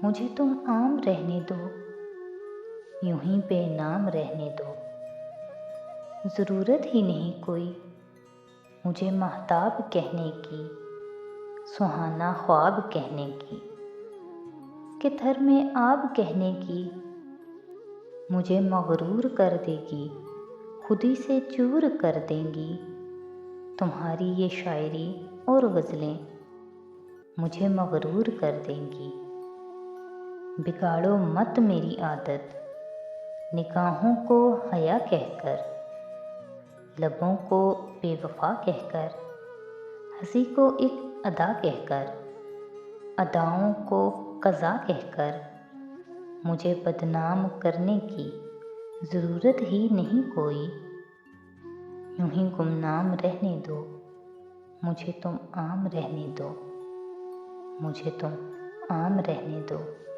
मुझे तुम आम रहने दो, यूं ही बेनाम रहने दो। ज़रूरत ही नहीं कोई मुझे महताब कहने की, सुहाना ख्वाब कहने की, कि थर में आब कहने की। मुझे मगरूर कर देगी, खुदी से चूर कर देंगी। तुम्हारी ये शायरी और गज़लें मुझे मगरूर कर देंगी। बिगाड़ो मत मेरी आदत, निगाहों को हया कहकर, लबों को बेवफा कहकर, हंसी को एक अदा कहकर, अदाओं को क़ज़ा कहकर। मुझे बदनाम करने की ज़रूरत ही नहीं कोई, यूं ही गुमनाम रहने दो। मुझे तुम आम रहने दो, मुझे तुम आम रहने दो।